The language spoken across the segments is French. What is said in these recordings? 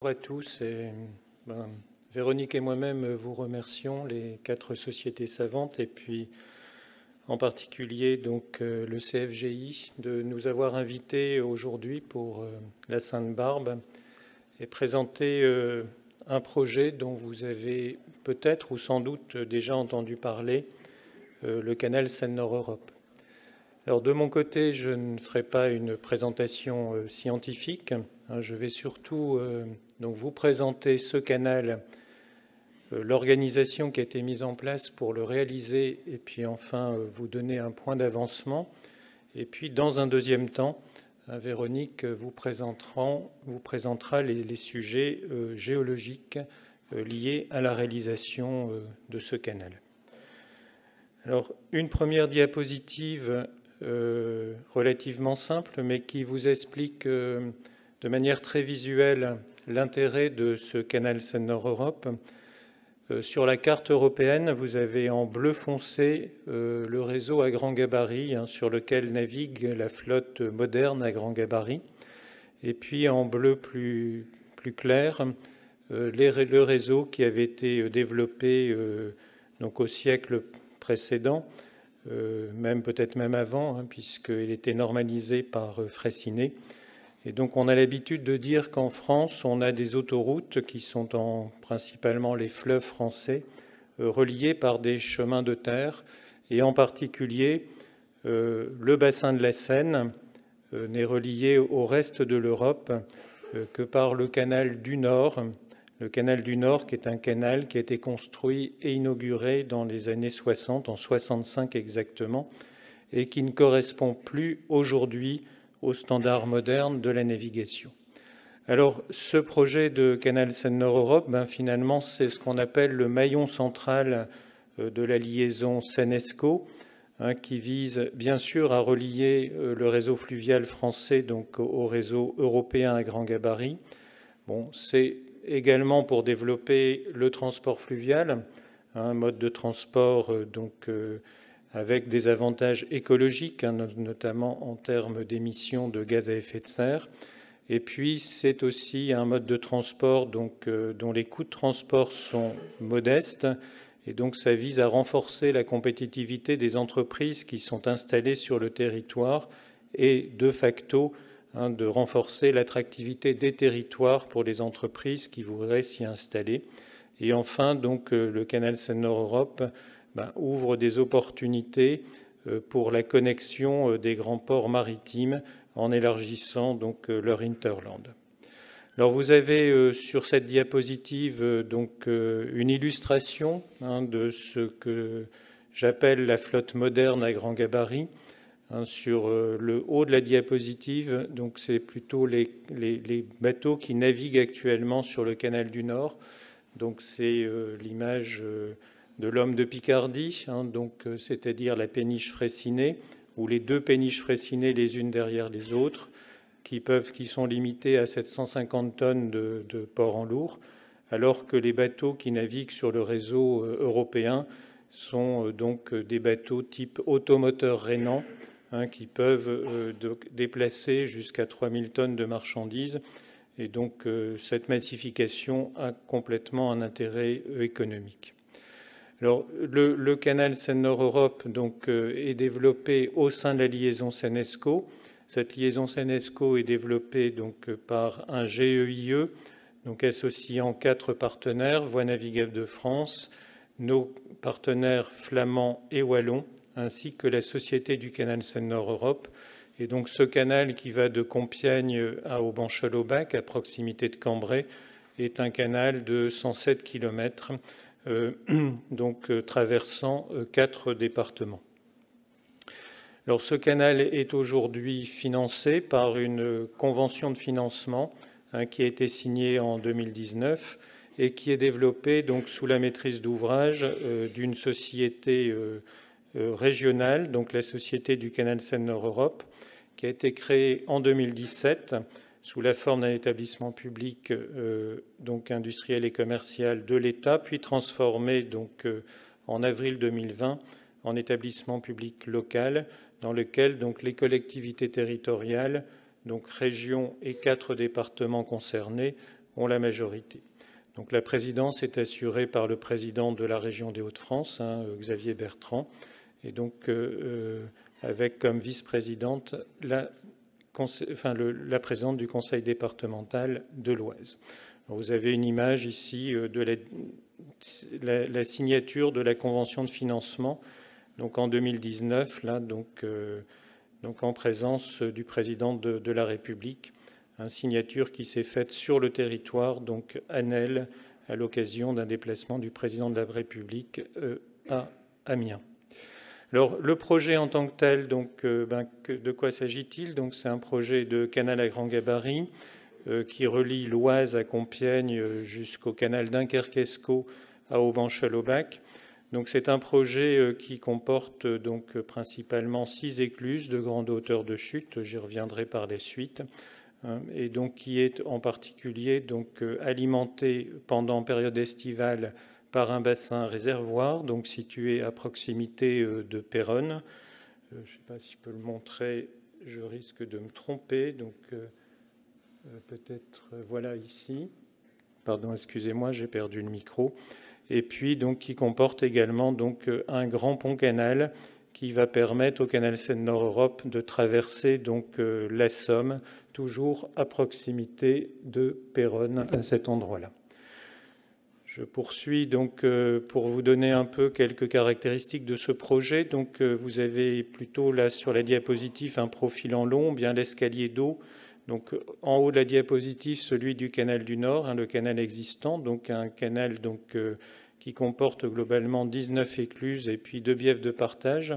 Bonjour à tous. Véronique et moi-même vous remercions, les 4 sociétés savantes, et puis en particulier le CFGI, de nous avoir invités aujourd'hui pour la Sainte-Barbe et présenter un projet dont vous avez peut-être ou sans doute déjà entendu parler, le canal Seine-Nord-Europe. Alors de mon côté, je ne ferai pas une présentation scientifique. Je vais surtout donc vous présenter ce canal, l'organisation qui a été mise en place pour le réaliser, et puis enfin vous donner un point d'avancement. Et puis dans un deuxième temps, Véronique vous présentera les sujets géologiques liés à la réalisation de ce canal. Alors une première diapositive relativement simple, mais qui vous explique de manière très visuelle l'intérêt de ce canal Seine-Nord-Europe. Sur la carte européenne, vous avez en bleu foncé le réseau à grand gabarit sur lequel navigue la flotte moderne à grand gabarit. Et puis en bleu plus clair, le réseau qui avait été développé donc au siècle précédent, peut-être même avant, puisqu'il était normalisé par Freycinet. Et donc on a l'habitude de dire qu'en France, on a des autoroutes qui sont principalement les fleuves français, reliés par des chemins de terre, et en particulier le bassin de la Seine n'est relié au reste de l'Europe que par le canal du Nord. Le canal du Nord, qui est un canal qui a été construit et inauguré dans les années 60, en 65 exactement, et qui ne correspond plus aujourd'hui aux standards modernes de la navigation. Alors, ce projet de canal Seine-Nord-Europe, finalement, c'est ce qu'on appelle le maillon central de la liaison Seine-Escaut, qui vise bien sûr à relier le réseau fluvial français donc au réseau européen à grand gabarit. Bon, c'est également pour développer le transport fluvial, un mode de transport avec des avantages écologiques, notamment en termes d'émissions de gaz à effet de serre. Et puis, c'est aussi un mode de transport dont les coûts de transport sont modestes. Et donc, ça vise à renforcer la compétitivité des entreprises qui sont installées sur le territoire et, de facto, de renforcer l'attractivité des territoires pour les entreprises qui voudraient s'y installer. Et enfin, le canal Seine-Nord-Europe ouvre des opportunités pour la connexion des grands ports maritimes en élargissant leur hinterland. Alors vous avez sur cette diapositive une illustration de ce que j'appelle la flotte moderne à grand gabarit. Sur le haut de la diapositive, donc c'est plutôt les bateaux qui naviguent actuellement sur le canal du Nord. Donc c'est l'image de l'homme de Picardie, c'est-à-dire la péniche Freycinet, ou les 2 péniches Freycinet les unes derrière les autres, qui sont limitées à 750 tonnes de port en lourd, alors que les bateaux qui naviguent sur le réseau européen sont des bateaux type automoteur Rénan, qui peuvent déplacer jusqu'à 3000 tonnes de marchandises. Et donc cette massification a complètement un intérêt économique. Alors le canal Seine-Nord-Europe est développé au sein de la liaison Seine-Escaut. Cette liaison Seine-Escaut est développée par un GEIE, associant 4 partenaires, Voies navigables de France, nos partenaires flamands et wallons, ainsi que la Société du canal Seine-Nord-Europe. Et donc ce canal qui va de Compiègne à Aubanchel-au-Bac, à proximité de Cambrai, est un canal de 107 km, traversant 4 départements. Alors ce canal est aujourd'hui financé par une convention de financement qui a été signée en 2019 et qui est développée sous la maîtrise d'ouvrage d'une société régionale, donc la Société du canal Seine-Nord-Europe, qui a été créée en 2017 sous la forme d'un établissement public industriel et commercial de l'État, puis transformé en avril 2020 en établissement public local, dans lequel les collectivités territoriales, régions et 4 départements concernés, ont la majorité. Donc la présidence est assurée par le président de la région des Hauts-de-France, Xavier Bertrand, et donc avec comme vice-présidente la présidente du conseil départemental de l'Oise. Vous avez une image ici de la signature de la convention de financement, donc en 2019, là, donc en présence du président de la République, une signature qui s'est faite sur le territoire, donc à Nesle, à l'occasion d'un déplacement du président de la République à Amiens. Alors, le projet en tant que tel, donc, de quoi s'agit-il? Donc, c'est un projet de canal à grand gabarit qui relie l'Oise à Compiègne jusqu'au canal Dunkerque-Escaut à Auban-Chalaubac. Donc, c'est un projet qui comporte donc principalement 6 écluses de grande hauteur de chute. J'y reviendrai par la suite. Et donc, qui est en particulier donc alimenté pendant période estivale par un bassin réservoir, donc situé à proximité de Péronne. Je ne sais pas si je peux le montrer, je risque de me tromper, donc peut-être voilà ici. Pardon, excusez-moi, j'ai perdu le micro. Et puis donc qui comporte également donc un grand pont-canal qui va permettre au canal Seine-Nord-Europe de traverser donc la Somme, toujours à proximité de Péronne, à cet endroit-là. Je poursuis donc pour vous donner un peu quelques caractéristiques de ce projet. Donc vous avez plutôt là sur la diapositive un profil en long, bien l'escalier d'eau. Donc en haut de la diapositive, celui du canal du Nord, le canal existant, donc un canal donc qui comporte globalement 19 écluses et puis 2 biefs de partage,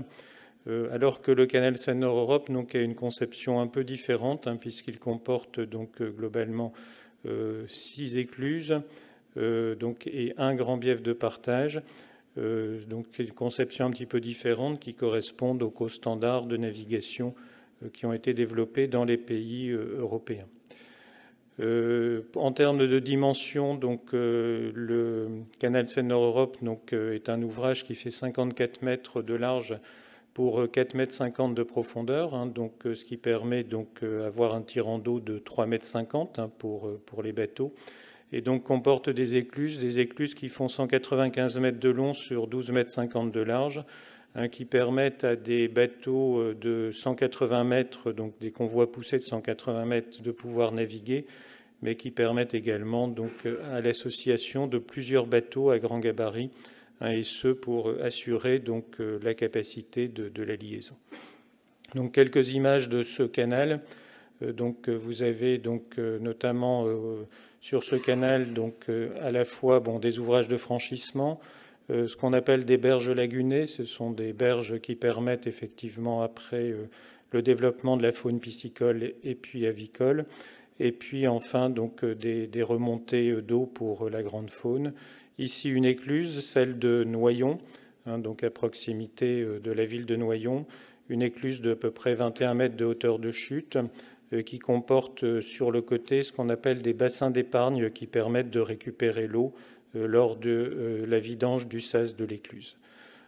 alors que le canal Seine-Nord-Europe donc a une conception un peu différente puisqu'il comporte donc globalement 6 écluses. Donc, et un grand bief de partage, donc une conception un petit peu différente qui correspondent aux standards de navigation qui ont été développés dans les pays européens. En termes de dimension, donc le canal Seine-Nord-Europe est un ouvrage qui fait 54 mètres de large pour 4,50 m de profondeur, donc ce qui permet donc avoir un tirant d'eau de 3,50 m pour les bateaux. Et donc comporte des écluses qui font 195 mètres de long sur 12,50 m de large, qui permettent à des bateaux de 180 mètres, donc des convois poussés de 180 mètres, de pouvoir naviguer, mais qui permettent également donc à l'association de plusieurs bateaux à grand gabarit, et ce pour assurer donc la capacité de la liaison. Donc quelques images de ce canal. Donc vous avez donc notamment sur ce canal donc à la fois des ouvrages de franchissement, ce qu'on appelle des berges lagunées, ce sont des berges qui permettent effectivement après le développement de la faune piscicole et puis avicole, et puis enfin donc des remontées d'eau pour la grande faune. Ici une écluse, celle de Noyon, donc à proximité de la ville de Noyon, une écluse de à peu près 21 mètres de hauteur de chute, qui comporte sur le côté ce qu'on appelle des bassins d'épargne qui permettent de récupérer l'eau lors de la vidange du sas de l'écluse.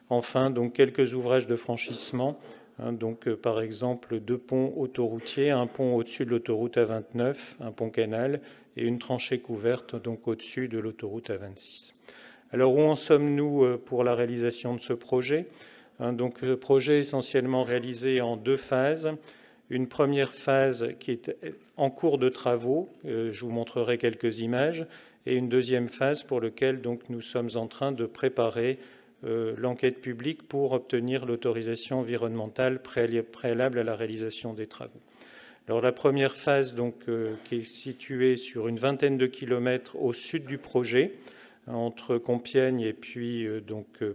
Enfin, donc quelques ouvrages de franchissement, donc par exemple 2 ponts autoroutiers, un pont au-dessus de l'autoroute A29, un pont canal et une tranchée couverte donc au-dessus de l'autoroute A26. Alors où en sommes-nous pour la réalisation de ce projet? Donc le projet est essentiellement réalisé en 2 phases. Une première phase qui est en cours de travaux, je vous montrerai quelques images, et une deuxième phase pour laquelle donc, nous sommes en train de préparer l'enquête publique pour obtenir l'autorisation environnementale préalable à la réalisation des travaux. Alors la première phase donc, qui est située sur une vingtaine de kilomètres au sud du projet, entre Compiègne et puis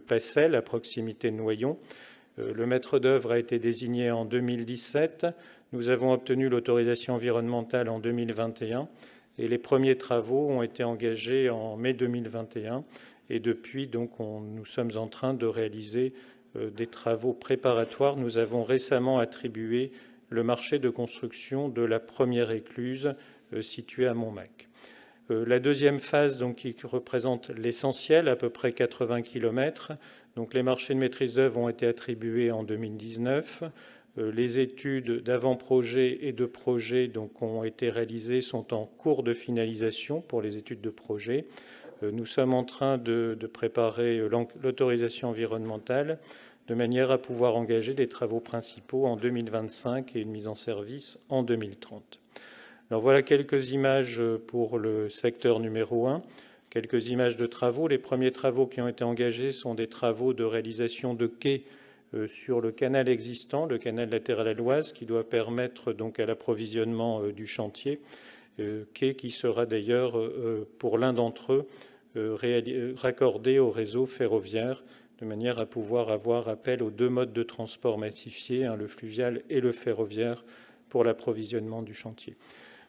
Passel, à proximité de Noyon. Le maître d'œuvre a été désigné en 2017. Nous avons obtenu l'autorisation environnementale en 2021 et les premiers travaux ont été engagés en mai 2021. Et depuis, donc, nous sommes en train de réaliser des travaux préparatoires. Nous avons récemment attribué le marché de construction de la première écluse située à Montmac. La deuxième phase, donc, qui représente l'essentiel, à peu près 80 km. Donc, les marchés de maîtrise d'œuvre ont été attribués en 2019. Les études d'avant-projet et de projet donc, ont été réalisées, sont en cours de finalisation pour les études de projet. Nous sommes en train de préparer l'autorisation environnementale de manière à pouvoir engager des travaux principaux en 2025 et une mise en service en 2030. Alors voilà quelques images pour le secteur numéro 1, quelques images de travaux. Les premiers travaux qui ont été engagés sont des travaux de réalisation de quais sur le canal existant, le canal latéral à l'Oise, qui doit permettre donc à l'approvisionnement du chantier, quai qui sera d'ailleurs, pour l'un d'entre eux, raccordé au réseau ferroviaire, de manière à pouvoir avoir appel aux deux modes de transport massifiés, le fluvial et le ferroviaire, pour l'approvisionnement du chantier.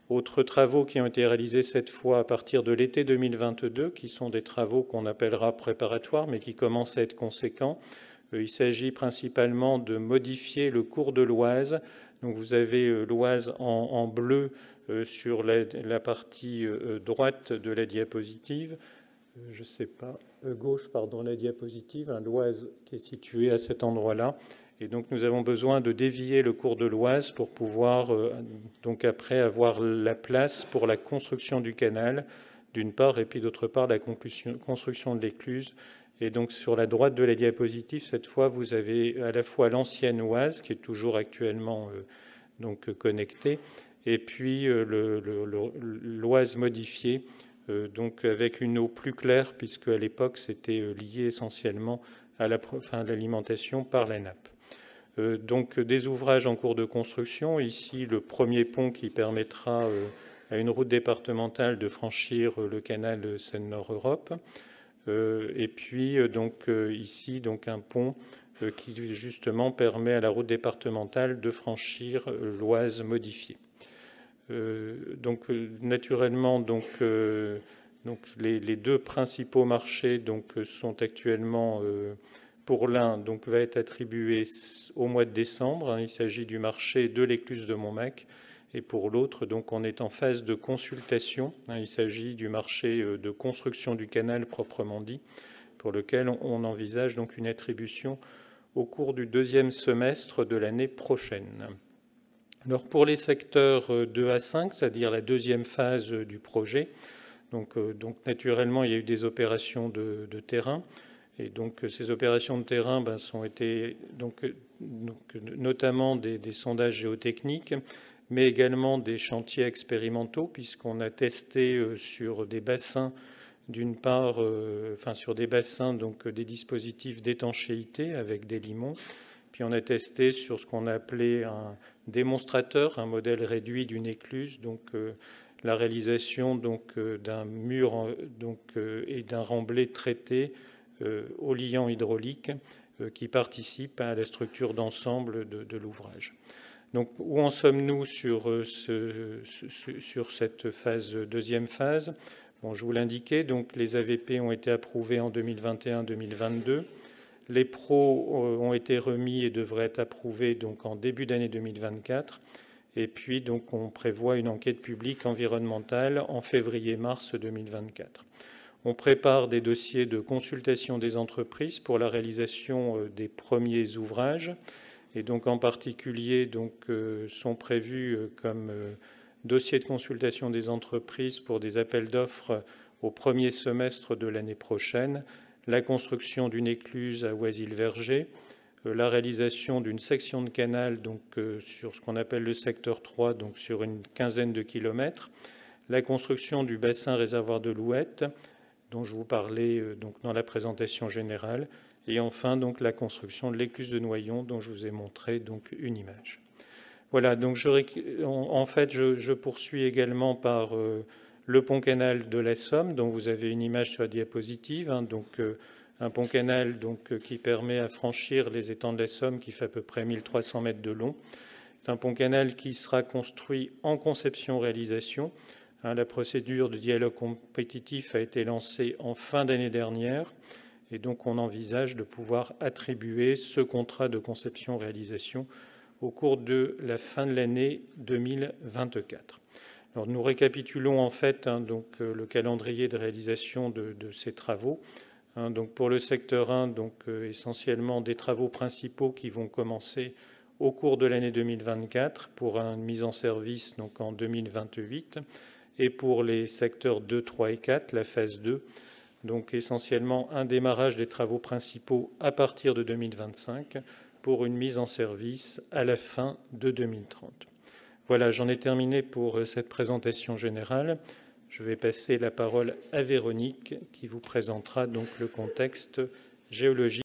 Autres travaux qui ont été réalisés cette fois à partir de l'été 2022, qui sont des travaux qu'on appellera préparatoires, mais qui commencent à être conséquents. Il s'agit principalement de modifier le cours de l'Oise. Donc vous avez l'Oise en bleu sur la partie droite de la diapositive. Je ne sais pas, gauche, pardon, la diapositive, l'Oise qui est située à cet endroit-là. Et donc nous avons besoin de dévier le cours de l'Oise pour pouvoir donc après avoir la place pour la construction du canal, d'une part, et puis d'autre part la construction de l'écluse. Et donc sur la droite de la diapositive, cette fois, vous avez à la fois l'ancienne Oise, qui est toujours actuellement donc connectée, et puis l'Oise modifiée, donc avec une eau plus claire, puisque à l'époque, c'était lié essentiellement à l'alimentation par la nappe. Donc des ouvrages en cours de construction. Ici, le premier pont qui permettra à une route départementale de franchir le canal Seine-Nord-Europe. Et puis donc ici donc un pont qui justement permet à la route départementale de franchir l'Oise modifiée. Donc naturellement donc les deux principaux marchés donc sont actuellement pour l'un donc va être attribué au mois de décembre. Il s'agit du marché de l'écluse de Montmac. Et pour l'autre, donc, on est en phase de consultation. Il s'agit du marché de construction du canal proprement dit, pour lequel on envisage donc une attribution au cours du deuxième semestre de l'année prochaine. Alors pour les secteurs 2 à 5, c'est-à-dire la deuxième phase du projet, donc naturellement il y a eu des opérations de terrain. Et donc ces opérations de terrain ont été donc notamment des sondages géotechniques, mais également des chantiers expérimentaux, puisqu'on a testé sur des bassins, d'une part, sur des bassins, donc des dispositifs d'étanchéité avec des limons, puis on a testé sur ce qu'on a appelé un démonstrateur, un modèle réduit d'une écluse, donc la réalisation d'un mur et d'un remblai traité au liant hydraulique qui participe à la structure d'ensemble de l'ouvrage. Donc, où en sommes-nous sur cette deuxième phase? Bon, je vous l'indiquais, donc les AVP ont été approuvés en 2021-2022. Les pros ont été remis et devraient être approuvés donc en début d'année 2024. Et puis, donc, on prévoit une enquête publique environnementale en février-mars 2024. On prépare des dossiers de consultation des entreprises pour la réalisation des premiers ouvrages. Et donc en particulier sont prévus comme dossier de consultation des entreprises pour des appels d'offres au premier semestre de l'année prochaine, la construction d'une écluse à Oisille-Verger, la réalisation d'une section de canal sur ce qu'on appelle le secteur 3, donc sur une quinzaine de kilomètres, la construction du bassin réservoir de l'Ouette, dont je vous parlais dans la présentation générale, et enfin donc la construction de l'écluse de Noyon, dont je vous ai montré donc une image. Voilà, donc je poursuis également par le pont-canal de la Somme, dont vous avez une image sur la diapositive, un pont-canal qui permet à franchir les étangs de la Somme, qui fait à peu près 1300 mètres de long. C'est un pont-canal qui sera construit en conception-réalisation. La procédure de dialogue compétitif a été lancée en fin d'année dernière. Et donc, on envisage de pouvoir attribuer ce contrat de conception-réalisation au cours de la fin de l'année 2024. Alors, nous récapitulons en fait le calendrier de réalisation de ces travaux. Donc, pour le secteur 1, essentiellement des travaux principaux qui vont commencer au cours de l'année 2024 pour une mise en service donc en 2028, et pour les secteurs 2, 3 et 4, la phase 2, donc essentiellement un démarrage des travaux principaux à partir de 2025 pour une mise en service à la fin de 2030. Voilà, j'en ai terminé pour cette présentation générale. Je vais passer la parole à Véronique qui vous présentera donc le contexte géologique.